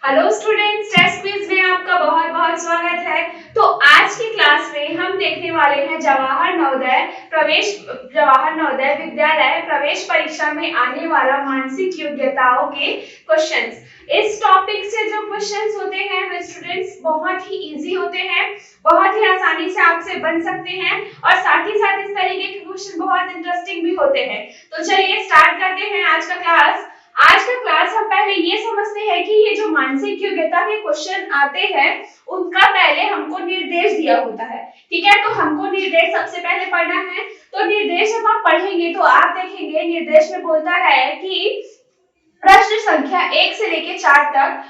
Hello students, test quiz में आपका बहुत बहुत स्वागत है। तो आज की क्लास में हम देखने वाले हैं जवाहर नवोदय विद्यालय प्रवेश परीक्षा में आने वाला मानसिक योग्यताओं के क्वेश्चंस। इस टॉपिक से जो क्वेश्चंस होते हैं वे स्टूडेंट्स बहुत ही इजी होते हैं, बहुत ही आसानी से आपसे बन सकते हैं और साथ ही साथ इस तरीके के क्वेश्चन बहुत इंटरेस्टिंग भी होते हैं। तो चलिए स्टार्ट करते हैं आज का क्लास। आज का क्लास हम पहले ये समझते हैं कि ये जो मानसिक योग्यता के क्वेश्चन आते हैं उनका पहले हमको निर्देश दिया होता है। ठीक है, तो हमको निर्देश सबसे पहले पढ़ना है। तो निर्देश जब आप पढ़ेंगे तो आप देखेंगे निर्देश में बोलता है कि प्रश्न संख्या 1 से लेकर 4 तक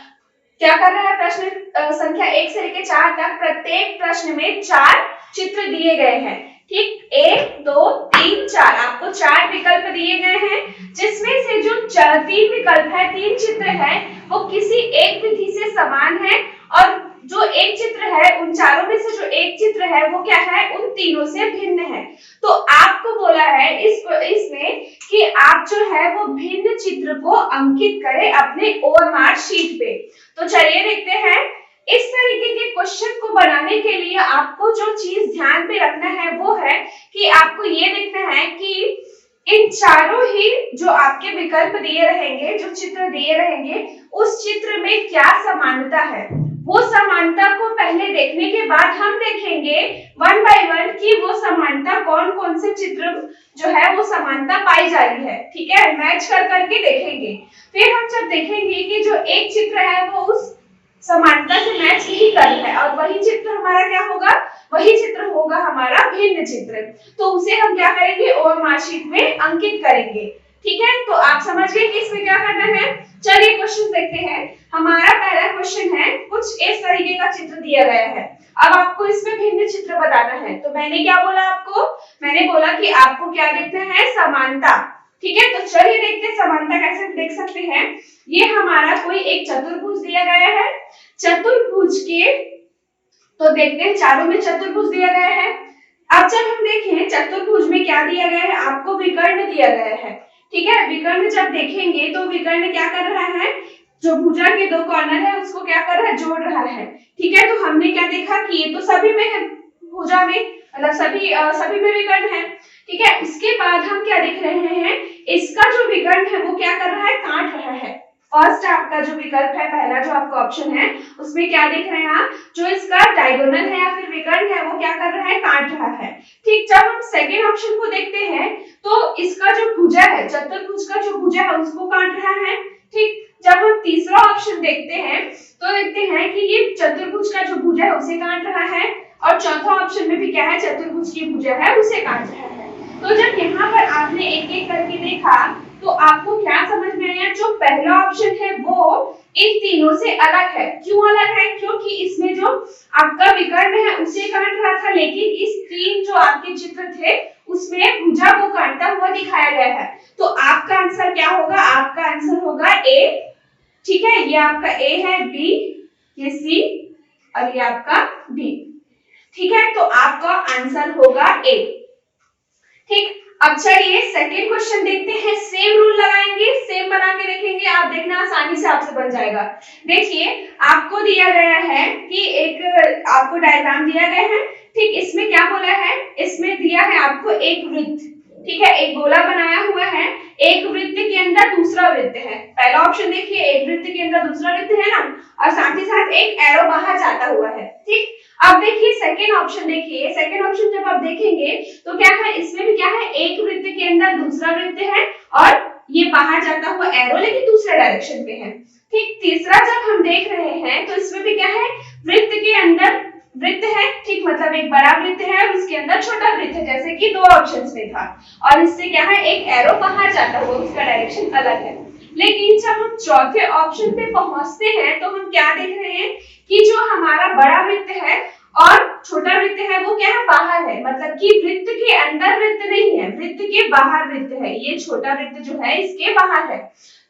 क्या कर रहा है। प्रश्न संख्या 1 से लेकर 4 तक प्रत्येक प्रश्न में 4 चित्र दिए गए हैं। ठीक, 1 2 3 4 आपको 4 विकल्प दिए गए हैं, जिसमें से जो 3 विकल्प है, 3 चित्र है वो किसी एक विधि से समान है और जो एक चित्र है उन चारों में से जो एक चित्र है वो क्या है, उन तीनों से भिन्न है। तो आपको बोला है इसमें कि आप जो है वो भिन्न चित्र को अंकित करें अपने ओएमआर शीट पे। तो चलिए देखते हैं। इस तरीके के क्वेश्चन को बनाने के लिए आपको जो चीज ध्यान पे रखना है वो है कि आपको ये देखना है कि इन चारों ही जो आपके विकल्प दिए रहेंगे, जो चित्र दिए रहेंगे, उस चित्र में क्या समानता है। वो समानता को पहले देखने के बाद हम देखेंगे वन बाय वन कि वो समानता कौन कौन से चित्र जो है वो समानता पाई जा रही है। ठीक है, मैच कर करके देखेंगे। फिर हम जब देखेंगे कि जो एक चित्र है वो उस समानता से मैच नहीं कर रहा है और वही चित्र हमारा क्या होगा, वही चित्र होगा हमारा भिन्न चित्र, तो उसे हम क्या करेंगे, ओएमआर शीट में अंकित करेंगे। ठीक है, तो आप समझ गए कि इसमें क्या करना है। चलिए क्वेश्चन देखते हैं। हमारा पहला क्वेश्चन है, कुछ इस तरीके का चित्र दिया गया है। अब आपको इसमें भिन्न चित्र बताना है। तो मैंने क्या बोला आपको, मैंने बोला कि आपको क्या देखना है, समानता। ठीक है, तो चलिए देखते हैं समानता कैसे देख सकते हैं। ये हमारा कोई एक चतुर्भुज दिया गया है। चतुर्भुज के तो देखते हैं चारों में चतुर्भुज दिया गया है। अब जब हम देखें चतुर्भुज में क्या दिया गया है, आपको विकर्ण दिया गया है। ठीक है, विकर्ण जब देखेंगे तो विकर्ण क्या कर रहा है, जो भुजा के 2 कॉर्नर है उसको क्या कर रहा है, जोड़ रहा है। ठीक है, तो हमने क्या देखा कि ये तो सभी में है, भुजा में मतलब सभी में विकर्ण है। ठीक है, उसके बाद हम क्या देख रहे हैं, इसका जो विकर्ण है वो क्या कर रहा है, काट रहा है। फर्स्ट आपका जो विकल्प है, पहला जो आपका ऑप्शन है, उसमें क्या देख रहे हैं आप, जो इसका डायगोनल है या फिर विकर्ण है वो क्या कर रहा है, काट रहा है। ठीक, जब हम सेकेंड ऑप्शन को देखते हैं तो इसका जो भुजा है, चतुर्भुज का जो भुजा है उसको काट रहा है। ठीक, जब हम तीसरा ऑप्शन देखते हैं तो देखते हैं कि ये चतुर्भुज का जो भुजा है उसे काट रहा है और चौथा ऑप्शन में भी क्या है, चतुर्भुज की भुजा है उसे काट रहा है। तो जब यहाँ पर आपने एक एक करके देखा तो आपको क्या समझ में आया, जो पहला ऑप्शन है वो इन तीनों से अलग है। क्यों अलग है, क्योंकि इसमें जो आपका विकर्ण है उसे काट रहा था, लेकिन इस 3 जो आपके चित्र थे उसमें भुजा को काटता हुआ दिखाया गया है। तो आपका आंसर क्या होगा, आपका आंसर होगा ए। ठीक है, ये आपका ए है, बी, ये सी और ये आपका डी। ठीक है, तो आपका आंसर होगा ए। ठीक, अब चलिए सेकंड क्वेश्चन देखते हैं। सेम रूल लगाएंगे, सेम बना के देखेंगे, आप देखना आसानी से आपसे बन जाएगा। देखिए आपको दिया गया है कि एक आपको डायग्राम दिया गया है। ठीक, इसमें क्या बोला है, इसमें दिया है आपको एक वृत्त। ठीक है, एक गोला बनाया हुआ है, एक वृत्त के अंदर दूसरा वृत्त है। पहला ऑप्शन देखिए, एक वृत्त के अंदर दूसरा वृत्त है ना, और साथ ही साथ एक एरो बाहर जाता हुआ है। ठीक, अब देखिए सेकेंड ऑप्शन, देखिए सेकेंड ऑप्शन जब आप देखेंगे तो क्या है, इसमें भी क्या है, एक वृत्त के अंदर दूसरा वृत्त है और ये बाहर जाता हुआ एरो लेकिन दूसरे डायरेक्शन पे है। ठीक, तीसरा जब हम देख रहे हैं तो इसमें भी क्या है, वृत्त के अंदर वृत्त है। ठीक, मतलब एक बड़ा वृत्त है और उसके अंदर छोटा वृत्त है, जैसे कि 2 ऑप्शंस में था, और इससे क्या है, एक एरो बाहर जाता हुआ, उसका डायरेक्शन अलग है। लेकिन जब हम चौथे ऑप्शन पे पहुंचते हैं तो हम क्या देख रहे हैं कि जो हमारा बड़ा वृत्त है और छोटा वृत्त है वो क्या है, बाहर है। मतलब कि वृत्त के अंदर वृत्त नहीं है, वृत्त के बाहर वृत्त है। ये छोटा वृत्त जो है इसके बाहर है।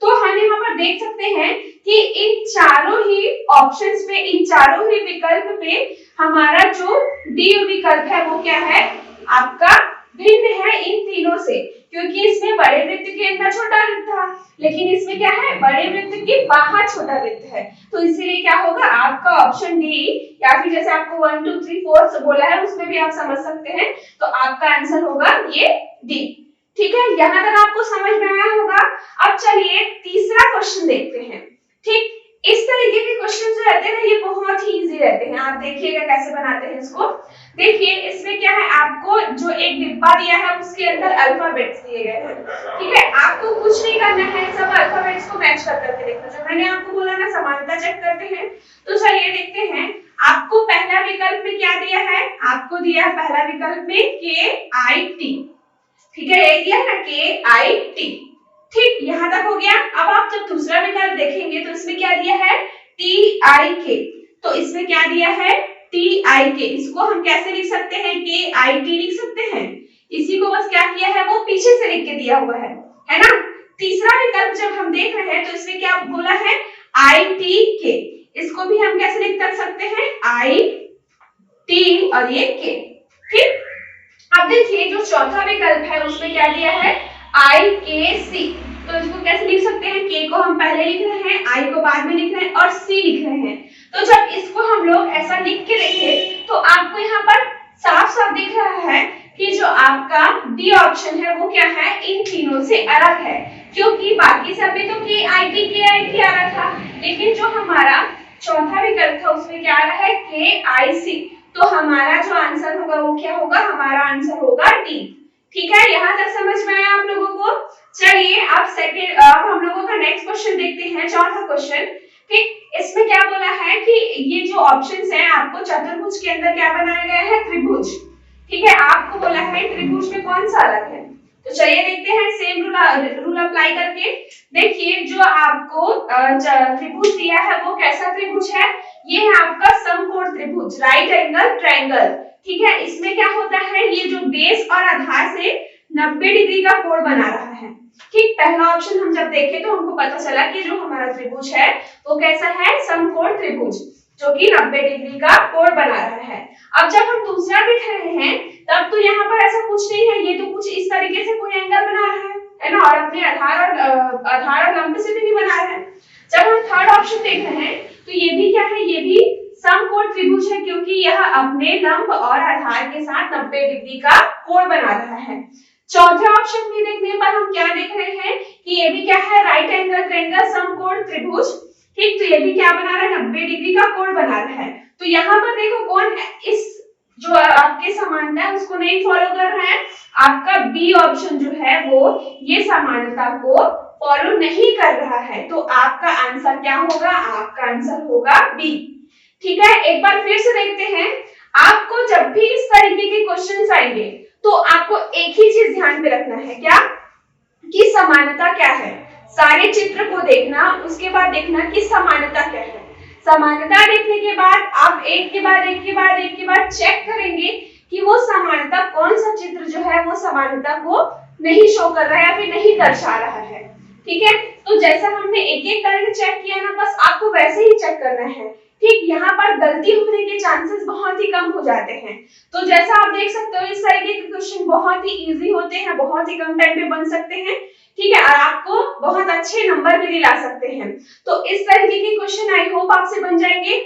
तो हम यहाँ पर देख सकते हैं कि इन चारों ही ऑप्शंस पे, इन चारों ही विकल्प पे हमारा जो डी विकल्प है वो क्या है, आपका भिन्न है इन तीनों से, क्योंकि इसमें बड़े वृत्त के अंदर छोटा वृत्त था, लेकिन इसमें क्या है, बड़े वृत्त के बाहर छोटा वृत्त है। तो इसीलिए क्या होगा आपका ऑप्शन डी, या फिर जैसे आपको 1 2 3 4 बोला है उसमें भी आप समझ सकते हैं, तो आपका आंसर होगा ये डी। ठीक है, यहाँ तक आपको समझ में आया होगा। अब चलिए तीसरा क्वेश्चन देखते हैं। ठीक, इस तरीके के क्वेश्चन जो रहते हैं ना ये बहुत ही इजी रहते हैं। आप देखिएगा कैसे बनाते हैं इसको। देखिए इसमें क्या है, आपको जो एक डिब्बा दिया है उसके अंदर अल्फाबेट्स दिए गए हैं। ठीक है, आपको कुछ नहीं करना है, सब अल्फाबेट्स को मैच कर करके देखना। जो मैंने आपको बोला ना समानता चेक करते हैं, तो चलिए देखते हैं। आपको पहला विकल्प में क्या दिया है, आपको दिया है पहला विकल्प में KIT। ठीक है, ये दिया है ना KIT। ठीक, यहाँ तक हो गया। अब आप जब दूसरा विकल्प देखेंगे तो इसमें क्या दिया है TIK। तो इसमें क्या दिया है TIK। इसको हम कैसे लिख सकते हैं, KIT लिख सकते हैं। इसी को बस क्या किया है वो पीछे से लिख के दिया हुआ है ना। तीसरा विकल्प जब हम देख रहे हैं तो इसमें क्या बोला है ITK। इसको भी हम कैसे लिख कर सकते हैं IT और ये K। ठीक, अब देखिए जो चौथा विकल्प है उसमें क्या दिया है IKC। तो इसको कैसे लिख सकते हैं, K को हम पहले लिख रहे हैं, I को बाद में लिख रहे हैं और C लिख रहे हैं। तो जब इसको हम लोग ऐसा लिख के देखें तो आपको यहाँ पर साफ साफ दिख रहा है कि जो आपका डी ऑप्शन है वो क्या है, इन तीनों से अलग है। क्योंकि बाकी सब में तो KIT आ रहा था, लेकिन जो हमारा चौथा विकल्प था उसमें क्या आ रहा है KIC। तो हमारा जो आंसर होगा वो क्या होगा, हमारा आंसर होगा डी। ठीक है, यहाँ तक समझ में आया आप लोगों को। चलिए अब हम लोगों का नेक्स्ट क्वेश्चन देखते हैं, चौथा क्वेश्चन। ठीक, इसमें क्या बोला है कि ये जो ऑप्शंस हैं आपको चतुर्भुज के अंदर क्या बनाया गया है, त्रिभुज। ठीक है, आपको बोला है त्रिभुज में कौन सा अलग है। तो चलिए देखते हैं सेम रूल अप्लाई करके। देखिए जो आपको त्रिभुज दिया है वो कैसा त्रिभुज है, ये है आपका समकोण त्रिभुज, राइट एंगल ट्रायंगल। ठीक है, इसमें क्या होता है, ये जो बेस और आधार से 90 डिग्री का कोण बना रहा है। ठीक, पहला ऑप्शन हम जब देखे तो हमको पता चला कि जो हमारा त्रिभुज है वो कैसा है, समकोण त्रिभुज, जो कि 90 डिग्री का कोण बना रहा है। अब जब हम दूसरा देख रहे हैं तब तो यहाँ पर ऐसा कुछ नहीं है, ये तो कुछ इस तरीके से कोई एंगल बना रहा है ना, और अपने आधार और लंब से भी नहीं बना रहा है। जब हम थर्ड ऑप्शन देख रहे हैं तो ये भी क्या है, ये भी समकोण त्रिभुज है, क्योंकि यह अपने लंब और आधार के साथ 90 डिग्री का कोण बना रहा है। चौथे ऑप्शन में देखने पर हम क्या देख रहे हैं कि ये भी क्या है, राइट एंगल ट्रायंगल समकोण त्रिभुज। ठीक, तो ये भी क्या बना रहा है, 90 डिग्री का कोण बना रहा है। तो यहाँ पर देखो कौन इस जो आपके समानता है उसको नहीं फॉलो कर रहा है, आपका बी ऑप्शन जो है वो ये समानता को फॉलो नहीं कर रहा है। तो आपका आंसर क्या होगा, आपका आंसर होगा बी। ठीक है, एक बार फिर से देखते हैं। आपको जब भी इस तरीके के क्वेश्चंस आएंगे तो आपको एक ही चीज ध्यान में रखना है, क्या कि समानता क्या है। सारे चित्र को देखना, उसके बाद देखना कि समानता क्या है। समानता देखने के बाद आप एक के बाद चेक करेंगे कि वो समानता कौन सा चित्र जो है वो समानता को नहीं शो कर रहा है या फिर नहीं दर्शा रहा है। ठीक है, तो जैसा हमने एक एक करके चेक किया ना, बस आपको वैसे ही चेक करना है। ठीक, यहाँ पर गलती होने के चांसेस बहुत ही कम हो जाते हैं। तो जैसा आप देख सकते हो इस तरीके के क्वेश्चन बहुत ही इजी होते हैं, बहुत ही कम टाइम में बन सकते हैं। ठीक है, और आपको बहुत अच्छे नंबर भी दिला सकते हैं। तो इस तरीके के क्वेश्चन आई होप आपसे बन जाएंगे।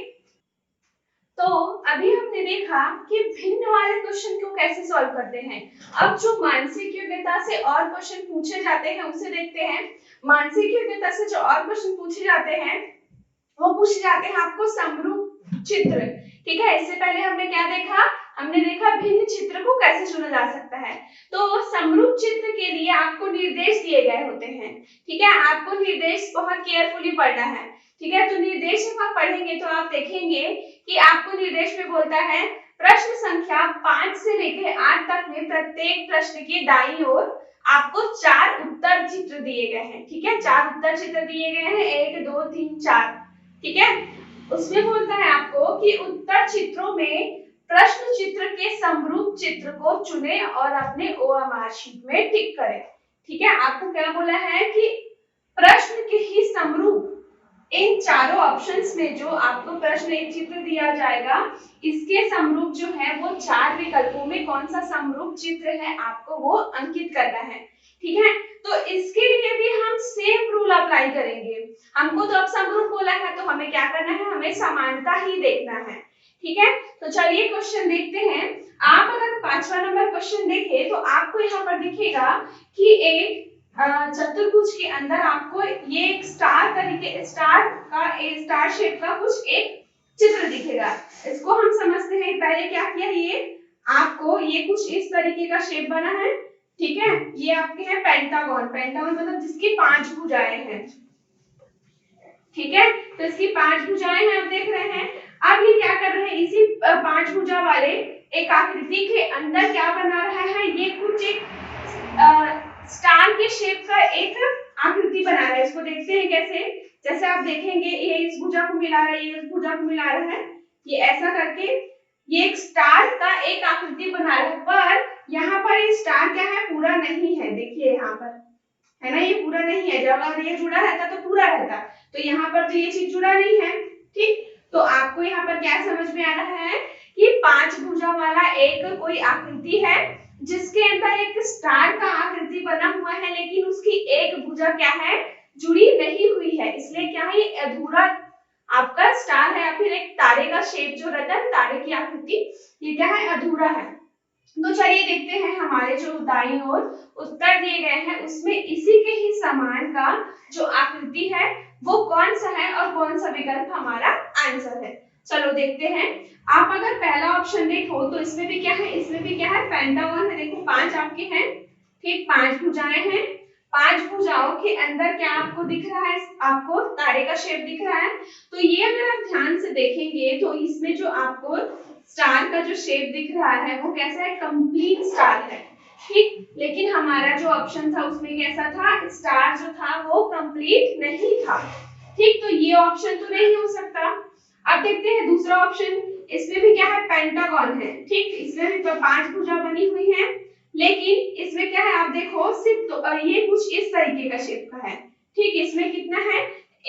तो अभी हमने देखा कि भिन्न वाले क्वेश्चन को कैसे सॉल्व करते हैं। अब जो मानसिक योग्यता से और क्वेश्चन पूछे जाते हैं उसे देखते हैं। मानसिक योग्यता से जो और क्वेश्चन पूछे जाते हैं वो पूछे जाते हैं आपको समरूप चित्र। ठीक है, इससे पहले हमने क्या देखा, हमने देखा भिन्न चित्र को कैसे चुना जा सकता है। तो समरूप चित्र के लिए आपको निर्देश दिए गए होते हैं। ठीक है, आपको निर्देश बहुत केयरफुली पढ़ना है। ठीक है, तो निर्देश जब आप पढ़ेंगे तो आप देखेंगे कि आपको निर्देश में बोलता है प्रश्न संख्या 5 से लेकर 8 तक में प्रत्येक प्रश्न के दाईं ओर आपको 4 उत्तर चित्र दिए गए हैं। ठीक है, 4 उत्तर चित्र दिए गए हैं, 1 2 3 4। ठीक है, उसमें बोलता है आपको कि उत्तर चित्रों में प्रश्न चित्र के समरूप चित्र को चुने और अपने ओएमआर शीट में टिक करें। ठीक है, आपको क्या बोला है कि प्रश्न के ही समरूप इन चारों ऑप्शंस में जो आपको प्रश्न एक चित्र दिया जाएगा, इसके समरूप जो है वो चार विकल्पों में कौन सा समरूप चित्र है आपको वो अंकित करना है। ठीक है, तो इसके लिए भी हम सेम रूल अप्लाई करेंगे। हमको तो अब समरूप बोला है तो हमें क्या करना है, हमें समानता ही देखना है। ठीक है, तो चलिए क्वेश्चन देखते हैं। आप अगर 5वां नंबर क्वेश्चन देखें तो आपको यहाँ पर दिखेगा कि एक चतुर्भुज के अंदर आपको ये एक स्टार शेप का कुछ एक चित्र दिखेगा। इसको हम समझते हैं, पहले क्या किया, ये आपको ये कुछ इस तरीके का शेप बना है। ठीक है, ये आपके है पेंटागन। पेंटागन मतलब जिसकी 5 भुजाएं हैं। ठीक है, तो इसकी 5 भुजाएं हैं, आप देख रहे हैं। अब ये क्या कर रहे हैं, इसी 5 भुजा वाले एक आकृति के अंदर क्या बना रहा है, ये कुछ एक स्टार के शेप का एक आकृति बना रहा है। इसको देखते हैं कैसे, जैसे आप देखेंगे ये इस भुजा को मिला रहा है, ये इस भुजा को मिला रहा है, ये ऐसा करके ये एक स्टार का एक आकृति बना रहा है। पर यहाँ पर ये स्टार क्या है, पूरा नहीं है। देखिए यहाँ पर है ना, ये पूरा नहीं है। जब अगर ये जुड़ा रहता तो पूरा रहता, तो यहाँ पर तो ये चीज जुड़ा नहीं है। ठीक, तो आपको यहाँ पर क्या समझ में आ रहा है कि 5 भुजा वाला एक कोई आकृति है जिसके अंदर एक स्टार का आकृति बना हुआ है, लेकिन उसकी एक भुजा क्या है, जुड़ी नहीं हुई है। इसलिए क्या है, ये अधूरा आपका स्टार है या फिर एक तारे का शेप जो रहता है, तारे की आकृति, ये क्या है, अधूरा है। तो चलिए देखते हैं हमारे जो दाईं ओर उत्तर दिए गए हैं उसमें इसी के ही समान का जो आकृति है वो कौन सा है और कौन सा विकल्प हमारा आंसर है। चलो देखते हैं। आप अगर पहला ऑप्शन देखो तो इसमें भी क्या है, इसमें भी क्या है, पेंटागन है। देखो 5 आपके हैं, ठीक, 5 भुजाएं हैं। 5 भुजाओं के अंदर क्या आपको दिख रहा है, आपको तारे का शेप दिख रहा है। तो ये अगर आप ध्यान से देखेंगे तो इसमें जो आपको स्टार का जो शेप दिख रहा है वो कैसा है, कंप्लीट स्टार है। ठीक, लेकिन हमारा जो ऑप्शन था उसमें कैसा था, स्टार जो था वो कंप्लीट नहीं था। ठीक, तो ये ऑप्शन तो नहीं हो सकता। अब देखते हैं दूसरा ऑप्शन, इसमें भी क्या है, पेंटागन है। ठीक, इसमें भी तो 5 भुजा बनी हुई है, लेकिन इसमें क्या है, आप देखो सिर्फ तो ये कुछ इस तरीके का शेप का है। ठीक, इसमें कितना है,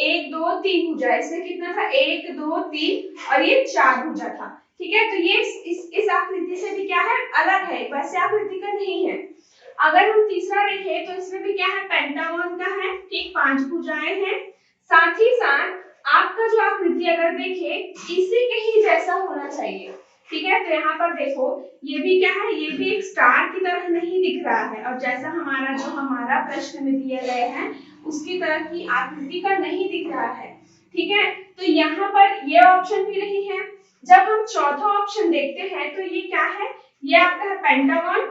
1 2 3 भुजा, इसमें कितना था, 1 2 3 और ये 4 भुजा था। ठीक है, तो ये इस आकृति से भी क्या है, अलग है, वैसे आकृति का नहीं है। अगर हम तीसरा देखें तो इसमें भी क्या है, पेंटागन का है। ठीक, 5 भुजाएं हैं, साथ ही साथ आपका जो आकृति अगर देखें इसी के ही जैसा होना चाहिए। ठीक है, तो यहाँ पर देखो ये भी क्या है, ये भी एक स्टार की तरह नहीं दिख रहा है और जैसा हमारा प्रश्न में दिए गए हैं उसकी तरह की आकृति का नहीं दिख रहा है। ठीक है, तो यहाँ पर ये ऑप्शन भी नहीं है। जब हम चौथा ऑप्शन देखते हैं तो ये क्या है, ये आपका है पेंटागन।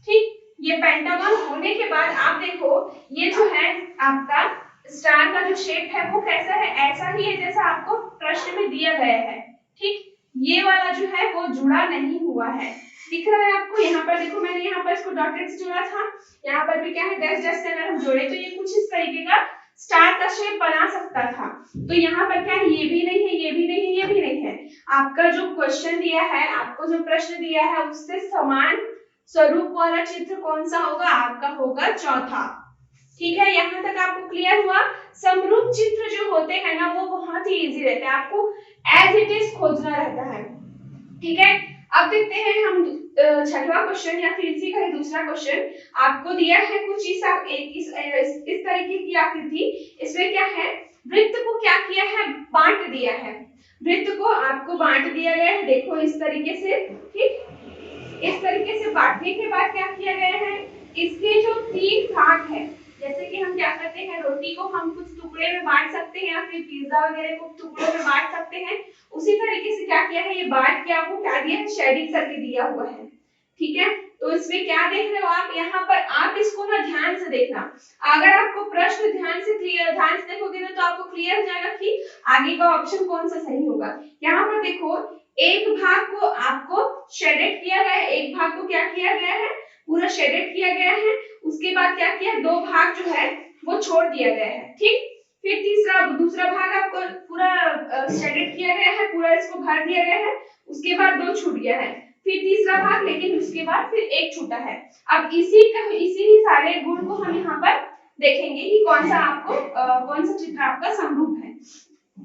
ठीक, ये पेंटागन होने के बाद आप देखो ये जो है आपका स्टार का जो शेप है वो कैसा है, ऐसा ही है जैसा आपको प्रश्न में दिया गया है। ठीक, ये वाला जो है वो जुड़ा नहीं हुआ है, दिख रहा है आपको। यहाँ पर देखो मैंने यहाँ पर इसको डॉटेड से जोड़ा था, यहाँ पर भी क्या है, डैश डैश से अगर हम जोड़े तो ये कुछ इस तरीके का स्टार का शेप बना सकता था। तो यहाँ पर क्या है, ये भी नहीं है, ये भी नहीं है, ये भी नहीं है। आपका जो क्वेश्चन दिया है, आपको जो प्रश्न दिया है उससे समान स्वरूप वाला चित्र कौन सा होगा, आपका होगा चौथा। ठीक है, यहाँ तक आपको क्लियर हुआ। समरूप चित्र जो होते हैं ना वो बहुत ही इजी रहते हैं, आपको एज इट इज खोजना रहता है। ठीक है, अब देखते हैं हम छठवां क्वेश्चन या फिर इसी का ही दूसरा क्वेश्चन। आपको दिया है कुछ इस तरीके की आकृति। इसमें क्या है, वृत्त को क्या किया है, बांट दिया है। वृत्त को आपको बांट दिया गया है, देखो इस तरीके से। ठीक, इस तरीके से बांटने के बाद क्या किया गया है, इसके जो 3 भाग है, जैसे कि हम क्या करते हैं, रोटी को हम कुछ टुकड़े में बांट सकते हैं या फिर पिज्जा वगैरह को टुकड़ों में बांट सकते हैं, उसी तरीके से क्या किया है, ये बांट के आपको क्या दिया है, शेडिंग करके दिया हुआ है। ठीक है, तो इसमें क्या देख रहे हो आप, यहाँ पर आप इसको ना ध्यान से देखना। अगर आपको प्रश्न ध्यान से देखोगे ना तो आपको क्लियर हो जाएगा कि आगे का ऑप्शन कौन सा सही होगा। यहाँ पर देखो एक भाग को आपको शेडेड किया गया है, एक भाग को क्या किया गया है, पूरा शेडेड किया गया है। उसके बाद क्या किया, 2 भाग जो है वो छोड़ दिया गया है। ठीक, फिर दूसरा भाग आपको पूरा शेडेड किया गया है, पूरा इसको भर दिया गया है। उसके बाद 2 छूट गया है, फिर तीसरा भाग, लेकिन उसके बाद फिर 1 छूटा है। अब इसी ही सारे गुण को हम यहाँ पर देखेंगे कि कौन सा चित्र आपका समरूप है।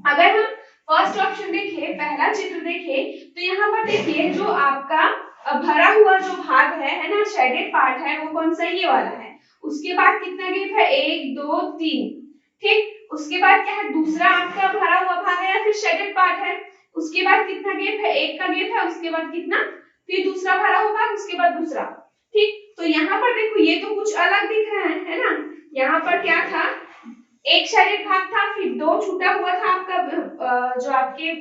अगर हम फर्स्ट ऑप्शन देखें, पहला चित्र देखें, तो यहाँ पर देखिए जो आपका भरा हुआ जो भाग है ना, शेडेड पार्ट है, वो कौन सा, ये वाला है। उसके बाद कितना गैप है, 1 2 3, ठीक। उसके बाद क्या है, दूसरा आपका भरा हुआ भाग है या फिर शेडेड पार्ट है। उसके बाद कितना गैप है, 1 का गैप है। उसके बाद कितना, फिर दूसरा भरा हुआ भाग, उसके बाद दूसरा, ठीक। तो यहाँ पर देखो ये तो कुछ अलग दिख रहा है ना। यहाँ पर क्या था, एक शेडेड भाग था, फिर 2 छूटा हुआ था आपका जो आपके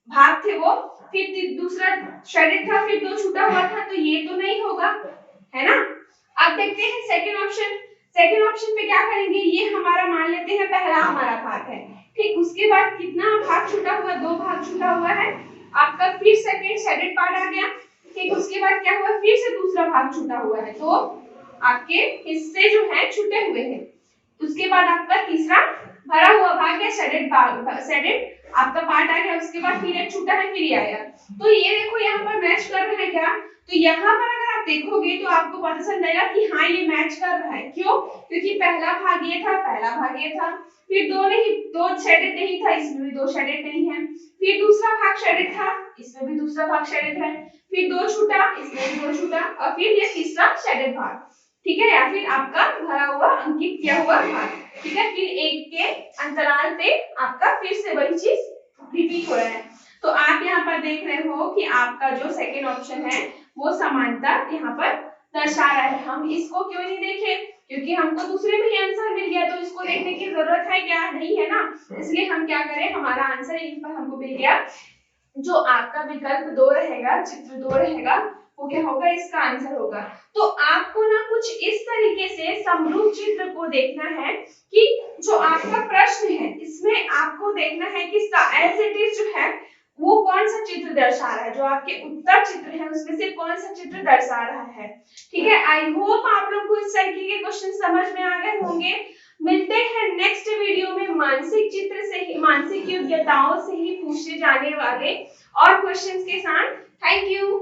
भाग थे वो, फिर दूसरा शेडेड था, फिर 2 छूटा हुआ था, तो ये तो नहीं होगा, है ना। अब देखते हैं सेकंड ऑप्शन। सेकंड ऑप्शन पे क्या करेंगे, ये हमारा मान लेते हैं पहला हमारा भाग है, ठीक। उसके बाद कितना भाग छूटा हुआ, 2 भाग छूटा हुआ है आपका, फिर सेकंड शेडेड पार्ट आ गया, ठीक। उसके बाद क्या हुआ, फिर से दूसरा भाग छूटा हुआ है, तो आपके हिस्से जो है छूटे हुए हैं। उसके बाद आपका तीसरा भरा हुआ भाग है, शेडेड आपका पार्ट आ गया। उसके बाद फिर एक छूटा है, फिर ये आया। तो ये देखो यहाँ पर मैच कर रहा है क्या, तो यहाँ पर अगर आप देखोगे तो आपको पता चल जाएगा कि हाँ ये मैच कर रहा है। क्यों, क्योंकि पहला भाग ये था, पहला भाग ये था, फिर 2 शेडेड नहीं था, इसमें भी 2 शेडेड नहीं है, फिर दूसरा भाग शेडेड था, इसमें भी दूसरा भाग शेडेड है, फिर 2 छूटा, इसमें भी 2 छूटा, और फिर ये तीसरा शेडेड भाग, ठीक है, या फिर आपका भरा हुआ अंकित किया हुआ भाग, ठीक है। फिर एक के अंतराल पे आपका फिर से वही चीज रिपीट हो रहा है। तो आप यहाँ पर देख रहे हो कि आपका जो सेकंड ऑप्शन है वो समानता यहाँ पर दर्शा रहा है। हम इसको क्यों नहीं देखे, क्योंकि हमको दूसरे में ही आंसर मिल गया, तो इसको देखने की जरूरत है क्या, नहीं है ना। इसलिए हम क्या करें, हमारा आंसर यहीं पर हमको मिल गया। जो आपका विकल्प 2 रहेगा, चित्र 2 रहेगा, वो क्या होगा, इसका आंसर होगा। तो आपको ना कुछ इस तरीके से समरूप चित्र को देखना है कि जो आपका प्रश्न है इसमें आपको देखना है कि एज इट इज जो है वो कौन सा चित्र दर्शा रहा है, जो आपके उत्तर चित्र है उसमें से कौन सा चित्र दर्शा रहा है, ठीक है। आई होप आप लोग को इस तरीके के क्वेश्चन समझ में आ गए होंगे। मिलते हैं नेक्स्ट वीडियो में मानसिक चित्र से ही, मानसिक योग्यताओं से ही पूछे जाने वाले और क्वेश्चंस के साथ। Thank you.